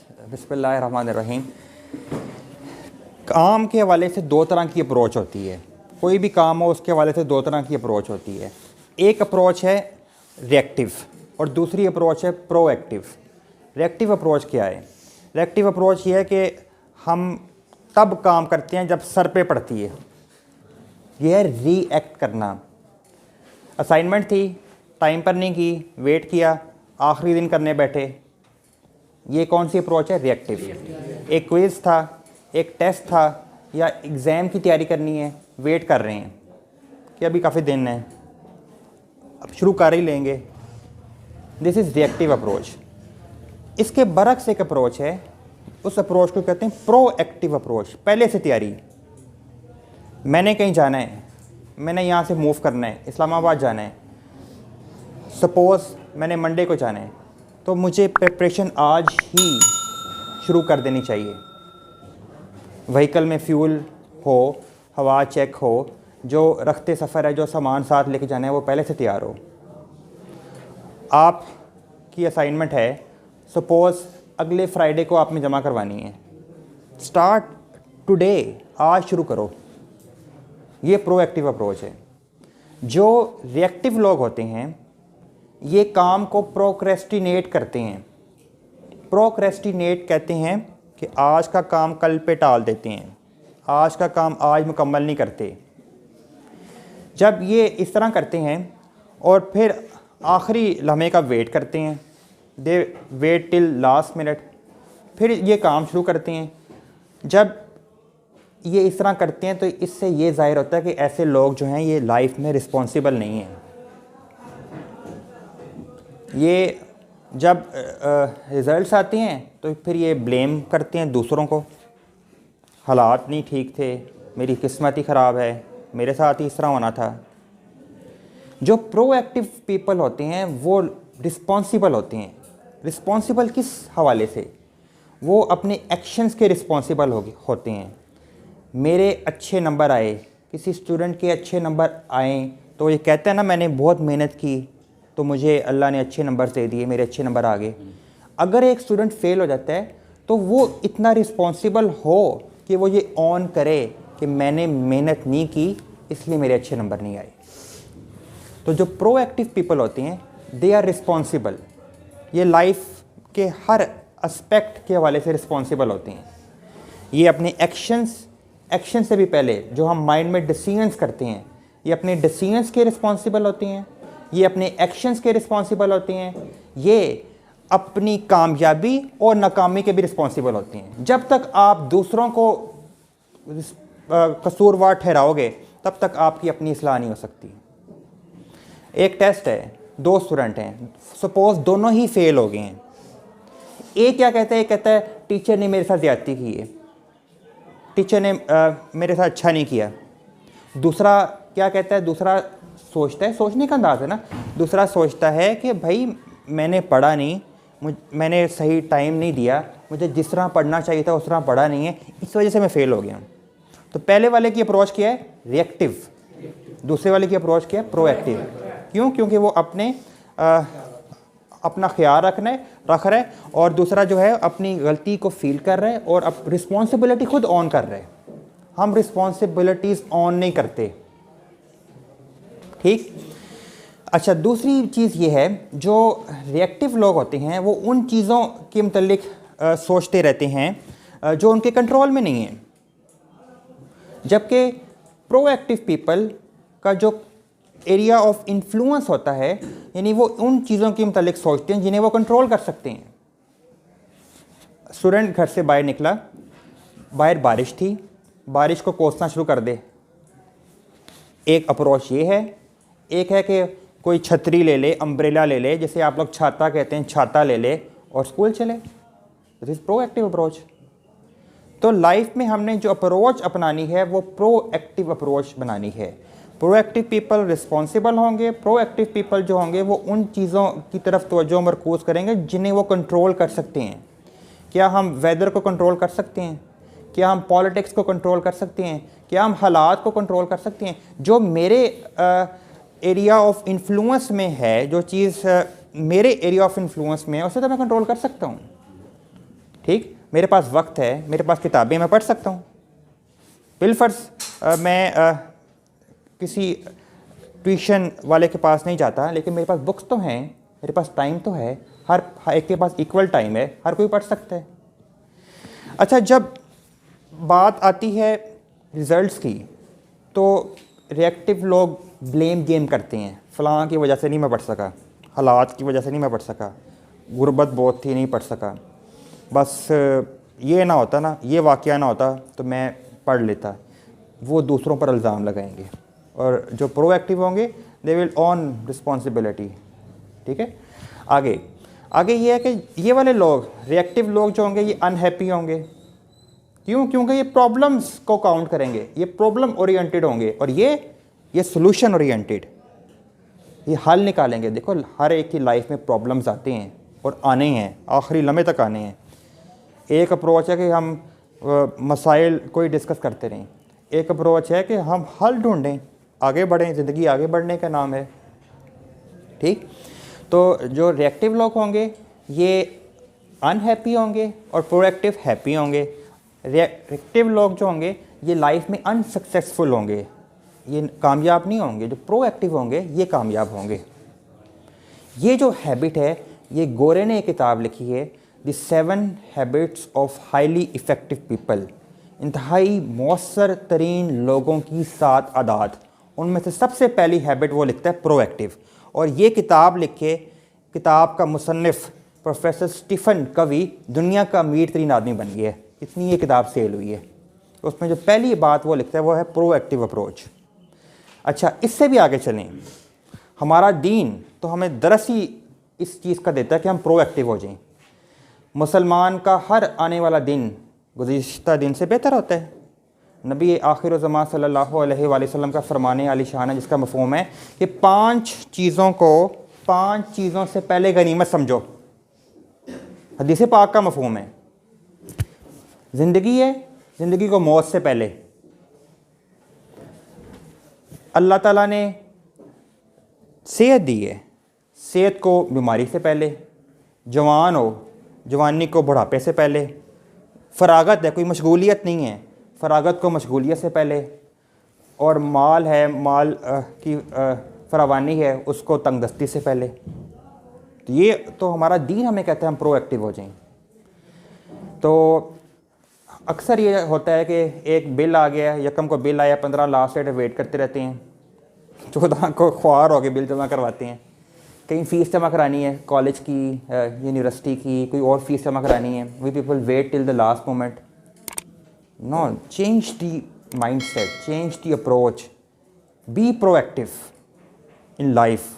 बिस्मिल्लाहिर्रहमानिर्रहीम। काम के हवाले से दो तरह की अप्रोच होती है। कोई भी काम हो उसके हवाले से दो तरह की अप्रोच होती है। एक अप्रोच है रिएक्टिव और दूसरी अप्रोच है प्रोएक्टिव। रिएक्टिव अप्रोच क्या है? रिएक्टिव अप्रोच ये है कि हम तब काम करते हैं जब सर पे पड़ती है। यह है रिएक्ट करना। असाइनमेंट थी, टाइम पर नहीं की, वेट किया, आखिरी दिन करने बैठे। ये कौन सी अप्रोच है? रिएक्टिव। एक क्विज़ था, एक टेस्ट था या एग्ज़ाम की तैयारी करनी है, वेट कर रहे हैं कि अभी काफ़ी दिन है, अब शुरू कर ही लेंगे। This is reactive approach. इसके बरक्स एक अप्रोच है, उस अप्रोच को कहते हैं प्रोएक्टिव अप्रोच। पहले से तैयारी। मैंने कहीं जाना है, मैंने यहाँ से मूव करना है, इस्लामाबाद जाना है। सपोज़ मैंने मंडे को जाना है, तो मुझे प्रिपरेशन आज ही शुरू कर देनी चाहिए। व्हीकल में फ्यूल हो, हवा चेक हो, जो रखते सफ़र है, जो सामान साथ लेके जाना है वो पहले से तैयार हो। आपकी असाइनमेंट है, सपोज़ अगले फ्राइडे को आप में जमा करवानी है। स्टार्ट टुडे, आज शुरू करो। ये प्रोएक्टिव अप्रोच है। जो रिएक्टिव लोग होते हैं ये काम को प्रोक्रेस्टिनेट करते हैं। प्रोक्रेस्टिनेट कहते हैं कि आज का काम कल पे टाल देते हैं, आज का काम आज मुकम्मल नहीं करते। जब ये इस तरह करते हैं और फिर आखिरी लम्हे का वेट करते हैं, दे वेट टिल लास्ट मिनट, फिर ये काम शुरू करते हैं। जब ये इस तरह करते हैं तो इससे ये ज़ाहिर होता है कि ऐसे लोग जो हैं ये लाइफ में रिस्पॉन्सिबल नहीं हैं। ये जब रिज़ल्ट्स आते हैं तो फिर ये ब्लेम करते हैं दूसरों को। हालात नहीं ठीक थे, मेरी किस्मत ही ख़राब है, मेरे साथ ही इस तरह होना था। जो प्रोएक्टिव पीपल होते हैं वो रिस्पॉन्सिबल होते हैं। रिस्पॉन्सिबल किस हवाले से? वो अपने एक्शंस के रिस्पॉन्सिबल होते हैं। मेरे अच्छे नंबर आए, किसी स्टूडेंट के अच्छे नंबर आए तो ये कहते हैं ना, मैंने बहुत मेहनत की तो मुझे अल्लाह ने अच्छे नंबर दे दिए, मेरे अच्छे नंबर आ गए। अगर एक स्टूडेंट फेल हो जाता है तो वो इतना रिस्पॉन्सिबल हो कि वो ये ऑन करे कि मैंने मेहनत नहीं की इसलिए मेरे अच्छे नंबर नहीं आए। तो जो प्रोएक्टिव पीपल होते हैं दे आर रिस्पॉन्सिबल। ये लाइफ के हर एस्पेक्ट के हवाले से रिस्पॉन्सिबल होते हैं। ये अपने एक्शन से भी पहले जो हम माइंड में डिसीजंस करते हैं, ये अपने डिसीजंस के रिस्पॉन्सिबल होते हैं, ये अपने एक्शंस के रिस्पॉन्सिबल होते हैं, ये अपनी कामयाबी और नाकामी के भी रिस्पॉन्सिबल होते हैं। जब तक आप दूसरों को कसूरवार ठहराओगे तब तक आपकी अपनी इस्लाह नहीं हो सकती। एक टेस्ट है, दो स्टूडेंट हैं, सपोज़ दोनों ही फेल हो गए हैं। एक क्या कहता है? कहता है टीचर ने मेरे साथ ज़्यादती की है, टीचर ने मेरे साथ अच्छा नहीं किया। दूसरा क्या कहता है? दूसरा सोचता है, सोचने का अंदाज़ है ना, दूसरा सोचता है कि भाई मैंने पढ़ा नहीं, मैंने सही टाइम नहीं दिया, मुझे जिस तरह पढ़ना चाहिए था उस तरह पढ़ा नहीं है, इस वजह से मैं फ़ेल हो गया। तो पहले वाले की अप्रोच क्या है? रिएक्टिव। दूसरे वाले की अप्रोच क्या है? प्रोएक्टिव। क्यों? क्योंकि वो अपना ख्याल रख रहा है और दूसरा जो है अपनी गलती को फील कर रहा है और अब रिस्पॉन्सिबिलिटी खुद ऑन कर रहे हैं। हम रिस्पॉन्सिबिलिटीज़ ऑन नहीं करते। ठीक। अच्छा, दूसरी चीज़ ये है, जो रिएक्टिव लोग होते हैं वो उन चीज़ों के मुतल्लिक सोचते रहते हैं जो उनके कंट्रोल में नहीं है। जबकि प्रोएक्टिव पीपल का जो एरिया ऑफ इन्फ्लुएंस होता है, यानी वो उन चीज़ों के मुतल्लिक सोचते हैं जिन्हें वो कंट्रोल कर सकते हैं। स्टूडेंट घर से बाहर निकला, बाहर बारिश थी, बारिश को कोसना शुरू कर दे। एक अप्रोच ये है। एक है कि कोई छतरी ले ले, अम्ब्रेला ले ले, जैसे आप लोग छाता कहते हैं, छाता ले ले और स्कूल चले। This is proactive approach. तो लाइफ में हमने जो अप्रोच अपनानी है वो प्रोएक्टिव अप्रोच बनानी है। प्रोएक्टिव पीपल रिस्पॉन्सिबल होंगे। प्रोएक्टिव पीपल जो होंगे वो उन चीज़ों की तरफ तवज्जो मरकूज़ करेंगे जिन्हें वो कंट्रोल कर सकते हैं। क्या हम वेदर को कंट्रोल कर सकते हैं? क्या हम पॉलिटिक्स को कंट्रोल कर सकते हैं? क्या हम हालात को कंट्रोल कर सकते हैं? जो मेरे एरिया ऑफ इन्फ्लुएंस में है, जो चीज़ मेरे एरिया ऑफ इन्फ्लुएंस में है, उसे तो मैं कंट्रोल कर सकता हूँ। ठीक, मेरे पास वक्त है, मेरे पास किताबें, मैं पढ़ सकता हूँ। बिलफर्ज मैं किसी ट्यूशन वाले के पास नहीं जाता, लेकिन मेरे पास बुक्स तो हैं, मेरे पास टाइम तो है, हर एक के पास इक्वल टाइम है, हर कोई पढ़ सकता है। अच्छा, जब बात आती है रिज़ल्ट्स की, तो रिएक्टिव लोग ब्लेम गेम करते हैं, फ़लाँ की वजह से नहीं मैं पढ़ सका, हालात की वजह से नहीं मैं पढ़ सका, गुर्बत बहुत थी नहीं पढ़ सका, बस ये ना होता ना, ये वाक़या ना होता तो मैं पढ़ लेता। वो दूसरों पर इल्ज़ाम लगाएंगे, और जो प्रोएक्टिव होंगे दे विल ऑन रिस्पॉन्सिबिलिटी। ठीक है, आगे ये है कि ये वाले लोग, रिएक्टिव लोग जो होंगे, ये अनहैप्पी होंगे। क्यों? क्योंकि ये प्रॉब्लम्स को काउंट करेंगे, ये प्रॉब्लम ओरिएंटेड होंगे, और ये सोल्यूशन ओरिएंटेड, ये हल निकालेंगे। देखो, हर एक की लाइफ में प्रॉब्लम्स आते हैं और आने हैं, आखिरी लम्हे तक आने हैं। एक अप्रोच है कि हम मसाइल कोई डिस्कस करते रहें, एक अप्रोच है कि हम हल ढूंढें, आगे बढ़ें, ज़िंदगी आगे बढ़ने का नाम है। ठीक, तो जो रिएक्टिव लोग होंगे ये अनहैप्पी होंगे और प्रोएक्टिव हैप्पी होंगे। रिएक्टिव लोग जो होंगे ये लाइफ में अनसक्सेसफुल होंगे, ये कामयाब नहीं होंगे। जो प्रोएक्टिव होंगे ये कामयाब होंगे। ये जो हैबिट है, ये गोरे ने एक किताब लिखी है, the 7 habits of highly effective people, इंतहाई मौसर तरीन लोगों की 7 आदत। उनमें से सबसे पहली हैबिट वो लिखता है प्रोएक्टिव। और ये किताब लिखे, किताब का मुसन्निफ़ प्रोफेसर स्टीफन कवी दुनिया का अमीर तरीन आदमी बन गया है, इतनी ये किताब सेल हुई है। उसमें जो पहली बात वो लिखता है वो है प्रोएक्टिव अप्रोच। अच्छा, इससे भी आगे चलें, हमारा दीन तो हमें दरस ही इस चीज़ का देता है कि हम प्रोएक्टिव हो जाएं। मुसलमान का हर आने वाला दिन गुज़िश्ता दिन से बेहतर होता है। नबी आखिर ज़मान सल्लल्लाहु अलैहि वसल्लम का फरमाने आली शान है, जिसका मफ़हूम है कि 5 चीज़ों को 5 चीज़ों से पहले गनीमत समझो। हदीस पाक का मफ़हूम है, ज़िंदगी है, ज़िंदगी को मौत से पहले। अल्लाह ताला ने सेहत दी है, सेहत को बीमारी से पहले। जवान हो, जवानी को बुढ़ापे से पहले। फ़रागत है, कोई मशगूलियत नहीं है, फ़रागत को मशगूलियत से पहले। और माल है, माल की फरावानी है, उसको तंगदस्ती से पहले। तो ये तो हमारा दीन हमें कहता है हम प्रोएक्टिव हो जाएं। तो अक्सर ये होता है कि एक बिल आ गया, यकम को बिल आया, 15 लास्ट डेट वेट करते रहते हैं, 14 को ख्वार हो के बिल जमा करवाते हैं। कहीं फ़ीस जमा करानी है, कॉलेज की, यूनिवर्सिटी की, कोई और फीस जमा करानी है, we people wait till the last moment. No, change the mindset, change the approach, be proactive in life.